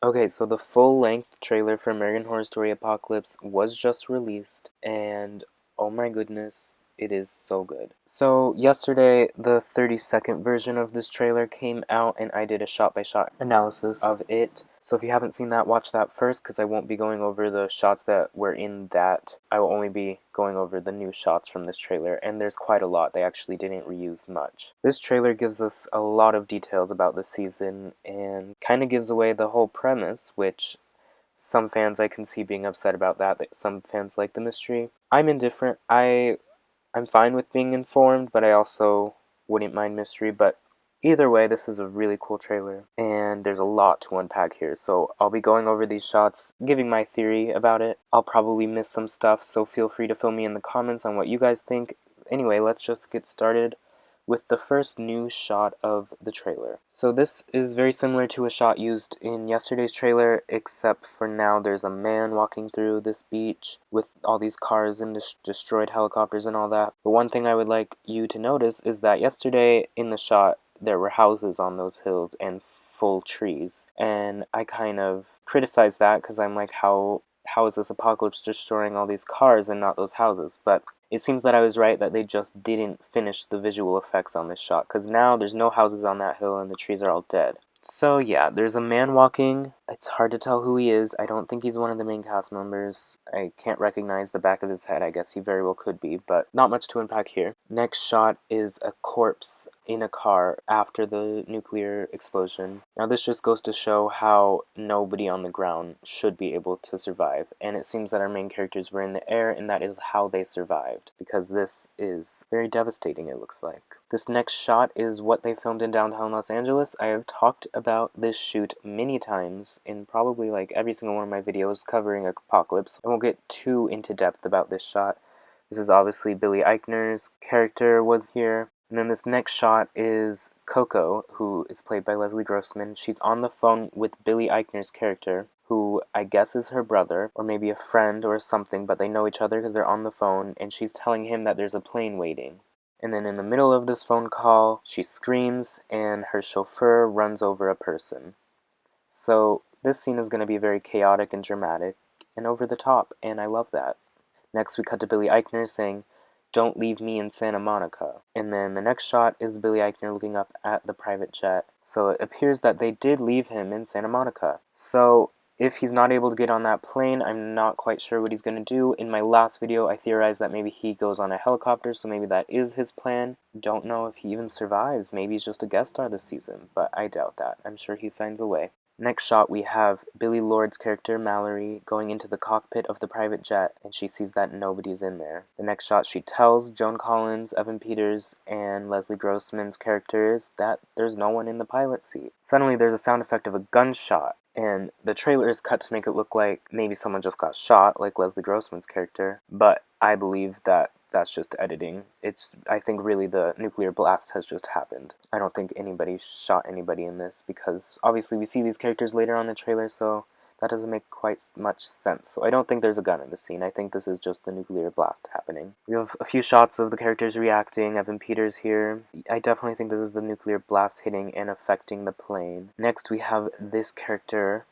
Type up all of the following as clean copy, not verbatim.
Okay, so the full-length trailer for American Horror Story Apocalypse was just released, and oh my goodness, it is so good. So yesterday, the 30-second version of this trailer came out, and I did a shot-by-shot analysis of it. So if you haven't seen that, watch that first, because I won't be going over the shots that were in that. I will only be going over the new shots from this trailer, and there's quite a lot. They actually didn't reuse much. This trailer gives us a lot of details about the season, and kind of gives away the whole premise, which some fans I can see being upset about that some fans like the mystery. I'm indifferent. I'm fine with being informed, but I also wouldn't mind mystery. But either way, this is a really cool trailer, and there's a lot to unpack here. So I'll be going over these shots, giving my theory about it. I'll probably miss some stuff, so feel free to fill me in the comments on what you guys think. Anyway, let's just get started with the first new shot of the trailer. So this is very similar to a shot used in yesterday's trailer, except for now there's a man walking through this beach with all these cars and destroyed helicopters and all that. But one thing I would like you to notice is that yesterday in the shot there were houses on those hills and full trees, and I kind of criticized that because I'm like, how is this apocalypse destroying all these cars and not those houses? But it seems that I was right, that they just didn't finish the visual effects on this shot, because now there's no houses on that hill and the trees are all dead. So yeah, there's a man walking. It's hard to tell who he is. I don't think he's one of the main cast members. I can't recognize the back of his head. I guess he very well could be, but not much to unpack here. Next shot is a corpse in a car after the nuclear explosion. Now this just goes to show how nobody on the ground should be able to survive, and it seems that our main characters were in the air, and that is how they survived, because this is very devastating, it looks like. This next shot is what they filmed in downtown Los Angeles. I have talked about this shoot many times in probably like every single one of my videos covering Apocalypse. I won't get too into depth about this shot. This is obviously Billy Eichner's character was here. And then this next shot is Coco, who is played by Leslie Grossman. She's on the phone with Billy Eichner's character, who I guess is her brother, or maybe a friend or something, but they know each other because they're on the phone, and she's telling him that there's a plane waiting. And then in the middle of this phone call, she screams and her chauffeur runs over a person. So this scene is going to be very chaotic and dramatic and over the top, and I love that. Next we cut to Billy Eichner saying, "Don't leave me in Santa Monica." And then the next shot is Billy Eichner looking up at the private jet. So it appears that they did leave him in Santa Monica. So if he's not able to get on that plane, I'm not quite sure what he's going to do. In my last video, I theorized that maybe he goes on a helicopter, so maybe that is his plan. Don't know if he even survives. Maybe he's just a guest star this season, but I doubt that. I'm sure he finds a way. Next shot, we have Billy Lord's character, Mallory, going into the cockpit of the private jet, and she sees that nobody's in there. The next shot, she tells Joan Collins, Evan Peters, and Leslie Grossman's characters that there's no one in the pilot seat. Suddenly, there's a sound effect of a gunshot, and the trailer is cut to make it look like maybe someone just got shot, like Leslie Grossman's character, but I believe that that's just editing. I think really the nuclear blast has just happened. I don't think anybody shot anybody in this, because obviously we see these characters later on in the trailer, so that doesn't make quite much sense. So I don't think there's a gun in the scene. I think this is just the nuclear blast happening. We have a few shots of the characters reacting. Evan Peters here. I definitely think this is the nuclear blast hitting and affecting the plane. Next we have this character.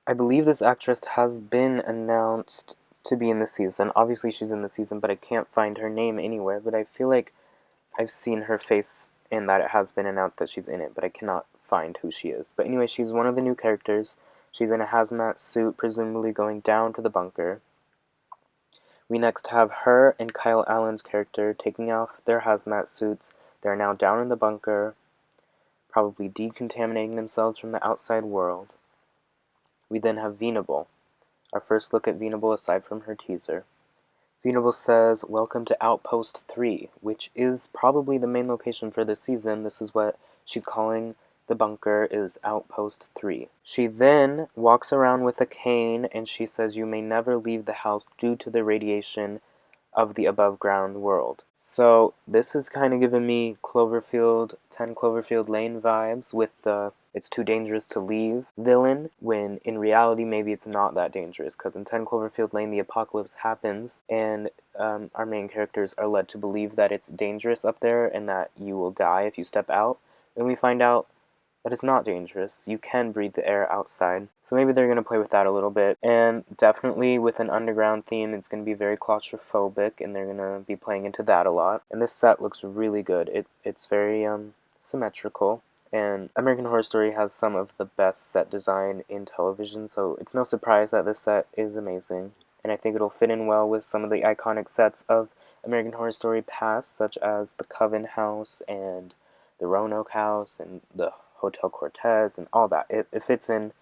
I believe this actress has been announced to be in the season. Obviously she's in the season, but I can't find her name anywhere, but I feel like I've seen her face and that it has been announced that she's in it, but I cannot find who she is. But anyway, she's one of the new characters. She's in a hazmat suit, presumably going down to the bunker. We next have her and Kyle Allen's character taking off their hazmat suits. They're now down in the bunker, probably decontaminating themselves from the outside world. We then have Venable. Our first look at Venable aside from her teaser. Venable says, "Welcome to Outpost 3, which is probably the main location for this season. This is what she's calling the bunker, is Outpost 3. She then walks around with a cane and she says, "You may never leave the house due to the radiation of the above-ground world." So this is kind of giving me 10 Cloverfield Lane vibes with the "it's too dangerous to leave" villain, when in reality maybe it's not that dangerous, because in 10 Cloverfield Lane the apocalypse happens and our main characters are led to believe that it's dangerous up there and that you will die if you step out. And we find out that is not dangerous. You can breathe the air outside. So maybe they're going to play with that a little bit. And definitely with an underground theme, it's going to be very claustrophobic, and they're going to be playing into that a lot. And this set looks really good. It's very symmetrical. And American Horror Story has some of the best set design in television, so it's no surprise that this set is amazing. And I think it'll fit in well with some of the iconic sets of American Horror Story past, such as the Coven House and the Roanoke House and the Hotel Cortez and all that. It fits in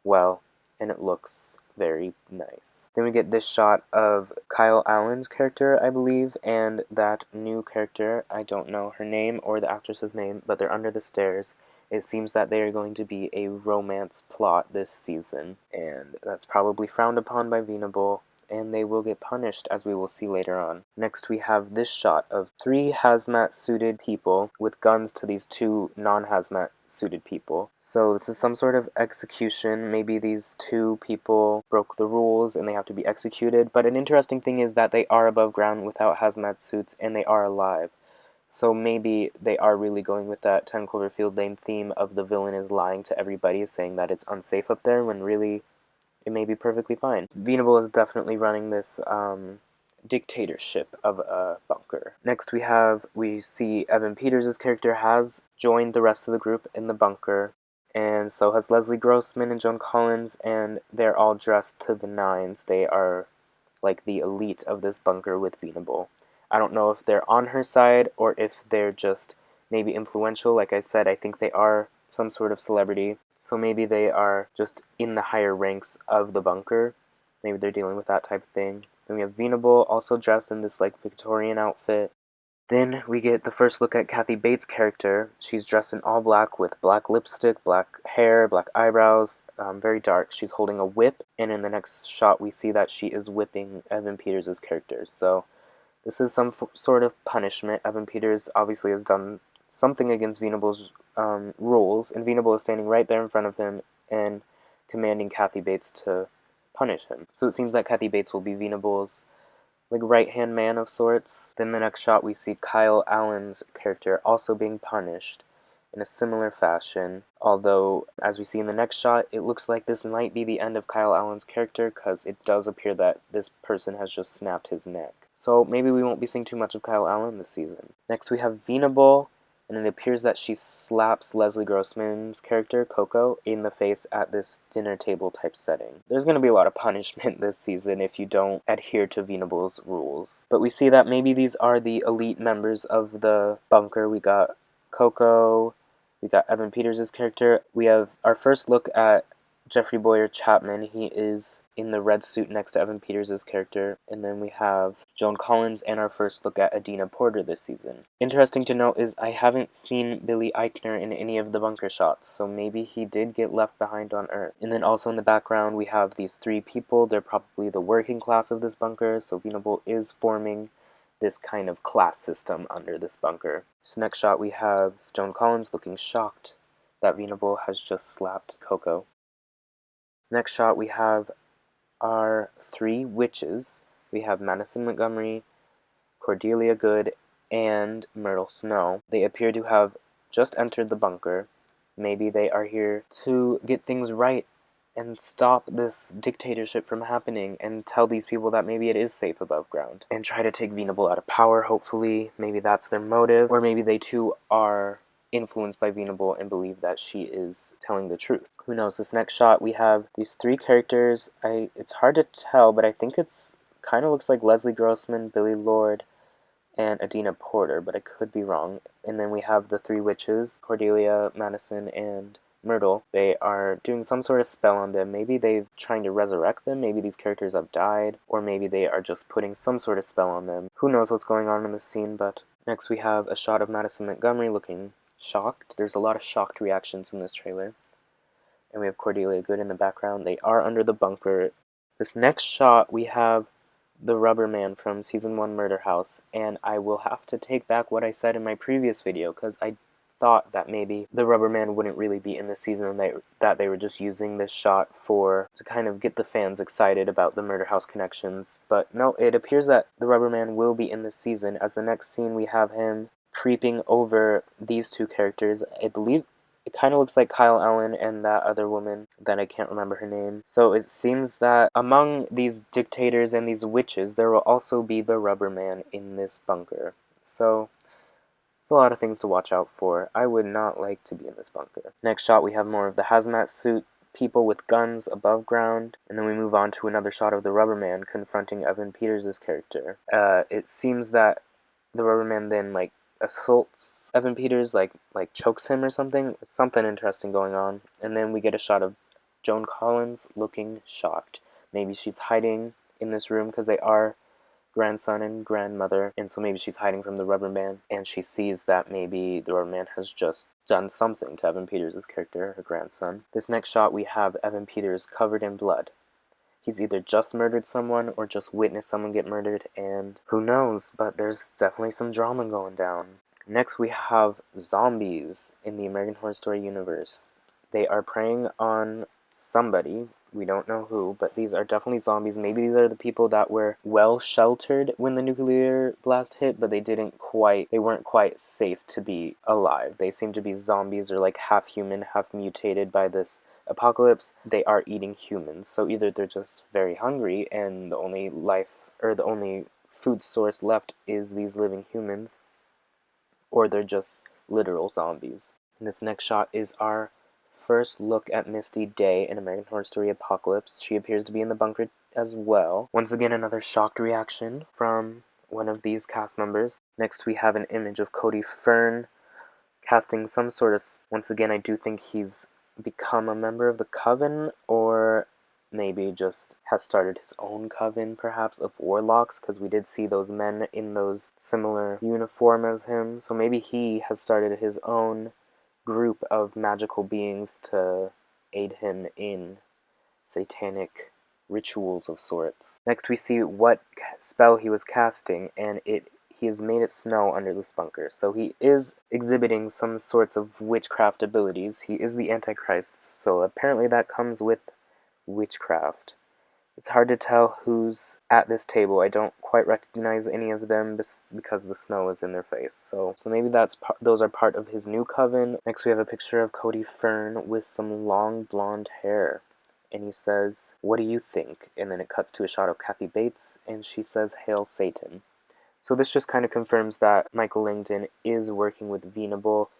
well, and it looks very nice. Then we get this shot of Kyle Allen's character, I believe, and that new character. I don't know her name or the actress's name, but they're under the stairs. It seems that they are going to be a romance plot this season, and that's probably frowned upon by Venable, and they will get punished, as we will see later on. Next, we have this shot of 3 hazmat-suited people with guns to these 2 non-hazmat-suited people. So this is some sort of execution. Maybe these 2 people broke the rules and they have to be executed. But an interesting thing is that they are above ground without hazmat suits, and they are alive. So maybe they are really going with that 10 Cloverfield Lane theme of the villain is lying to everybody, saying that it's unsafe up there, when really it may be perfectly fine. Venable is definitely running this dictatorship of a bunker. Next we see Evan Peters' character has joined the rest of the group in the bunker, and so has Leslie Grossman and Joan Collins, and they're all dressed to the nines. They are like the elite of this bunker with Venable. I don't know if they're on her side or if they're just maybe influential. Like I said, I think they are some sort of celebrity. So maybe they are just in the higher ranks of the bunker. Maybe they're dealing with that type of thing. Then we have Venable also dressed in this like Victorian outfit. Then we get the first look at Kathy Bates' character. She's dressed in all black with black lipstick, black hair, black eyebrows, very dark. She's holding a whip, and in the next shot we see that she is whipping Evan Peters' character. So this is some sort of punishment. Evan Peters obviously has done something against Venable's rules, and Venable is standing right there in front of him and commanding Kathy Bates to punish him. So it seems that Kathy Bates will be Venable's like right-hand man of sorts. Then the next shot we see Kyle Allen's character also being punished in a similar fashion, although as we see in the next shot, it looks like this might be the end of Kyle Allen's character, because it does appear that this person has just snapped his neck. So maybe we won't be seeing too much of Kyle Allen this season. Next we have Venable, and it appears that she slaps Leslie Grossman's character, Coco, in the face at this dinner table type setting. There's going to be a lot of punishment this season if you don't adhere to Venable's rules. But we see that maybe these are the elite members of the bunker. We got Coco, we got Evan Peters' character. We have our first look at Jeffrey Boyer Chapman. He is in the red suit next to Evan Peters' character. And then we have Joan Collins and our first look at Adina Porter this season. Interesting to note is I haven't seen Billy Eichner in any of the bunker shots, so maybe he did get left behind on Earth. And then also in the background we have these 3 people. They're probably the working class of this bunker, so Venable is forming this kind of class system under this bunker. So next shot we have Joan Collins looking shocked that Venable has just slapped Coco. Next shot we have our 3 witches. We have Madison Montgomery, Cordelia Good, and Myrtle Snow. They appear to have just entered the bunker. Maybe they are here to get things right and stop this dictatorship from happening and tell these people that maybe it is safe above ground and try to take Venable out of power, hopefully. Maybe that's their motive, or maybe they too are influenced by Venable and believe that she is telling the truth. Who knows? This next shot we have these 3 characters. It's hard to tell, but I think it's kind of looks like Leslie Grossman, Billy Lord, and Adina Porter, but I could be wrong. And then we have the 3 witches, Cordelia, Madison, and Myrtle. They are doing some sort of spell on them. Maybe they're trying to resurrect them, maybe these characters have died, or maybe they are just putting some sort of spell on them. Who knows what's going on in this scene. But next we have a shot of Madison Montgomery looking shocked. There's a lot of shocked reactions in this trailer. And we have Cordelia Good in the background. They are under the bunker. This next shot we have the Rubber Man from Season 1 Murder House, and I will have to take back what I said in my previous video, because I thought that maybe the Rubber Man wouldn't really be in this season, that they were just using this shot to kind of get the fans excited about the Murder House connections. But no, it appears that the Rubber Man will be in this season, as the next scene we have him creeping over these 2 characters. I believe It kind of looks like Kyle Allen and that other woman that I can't remember her name. So it seems that among these dictators and these witches, there will also be the Rubber Man in this bunker. So it's a lot of things to watch out for. I would not like to be in this bunker. Next shot, we have more of the hazmat suit people with guns above ground, and then we move on to another shot of the Rubber Man confronting Evan Peters' character. It seems that the Rubber Man then like assaults Evan Peters, like chokes him or something. Something interesting going on. And then we get a shot of Joan Collins looking shocked. Maybe she's hiding in this room because they are grandson and grandmother, and so maybe she's hiding from the Rubber Man, and she sees that maybe the Rubber Man has just done something to Evan Peters' character, her grandson. This next shot, we have Evan Peters covered in blood. He's either just murdered someone or just witnessed someone get murdered, and who knows, but there's definitely some drama going down. Next, we have zombies in the American Horror Story universe. They are preying on somebody. We don't know who, but these are definitely zombies. Maybe these are the people that were well sheltered when the nuclear blast hit, but they weren't quite safe to be alive. They seem to be zombies or like half human, half mutated by this apocalypse. They are eating humans. So either they're just very hungry and the only the only food source left is these living humans, or they're just literal zombies. And this next shot is our first look at Misty Day in American Horror Story Apocalypse. She appears to be in the bunker as well. Once again, another shocked reaction from one of these cast members. Next, we have an image of Cody Fern casting some sort of... Once again, I do think he's become a member of the Coven, or maybe just has started his own coven, perhaps, of warlocks, because we did see those men in those similar uniform as him. So maybe he has started his own group of magical beings to aid him in satanic rituals of sorts. Next we see what spell he was casting, and he has made it snow under this bunker. So he is exhibiting some sorts of witchcraft abilities. He is the Antichrist, so apparently that comes with witchcraft. It's hard to tell who's at this table. I don't quite recognize any of them because the snow is in their face. So maybe those are part of his new coven. Next we have a picture of Cody Fern with some long blonde hair. And he says, "What do you think?" And then it cuts to a shot of Kathy Bates, and she says, "Hail Satan." So this just kind of confirms that Michael Langdon is working with Venable,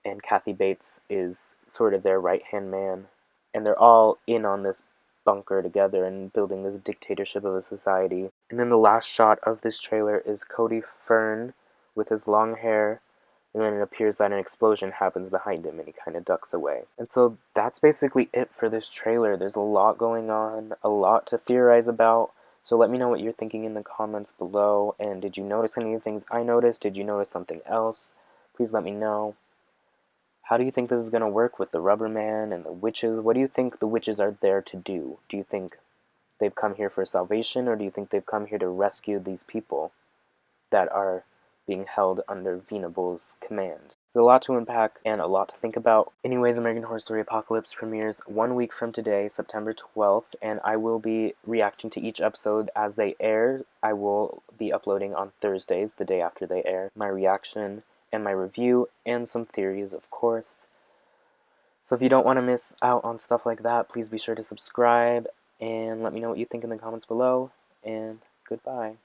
and Kathy Bates is sort of their right-hand man. And they're all in on this bunker together and building this dictatorship of a society. And then the last shot of this trailer is Cody Fern with his long hair, and then it appears that an explosion happens behind him and he kind of ducks away. And so that's basically it for this trailer. There's a lot going on, a lot to theorize about. So let me know what you're thinking in the comments below. And did you notice any of the things I noticed? Did you notice something else? Please let me know. How do you think this is going to work with the Rubber Man and the witches? What do you think the witches are there to do? Do you think they've come here for salvation, or do you think they've come here to rescue these people that are being held under Venable's command? There's a lot to unpack and a lot to think about. Anyways, American Horror Story Apocalypse premieres 1 week from today, September 12th, and I will be reacting to each episode as they air. I will be uploading on Thursdays, the day after they air, my reaction and my review, and some theories, of course. So if you don't want to miss out on stuff like that, please be sure to subscribe, and let me know what you think in the comments below, and goodbye.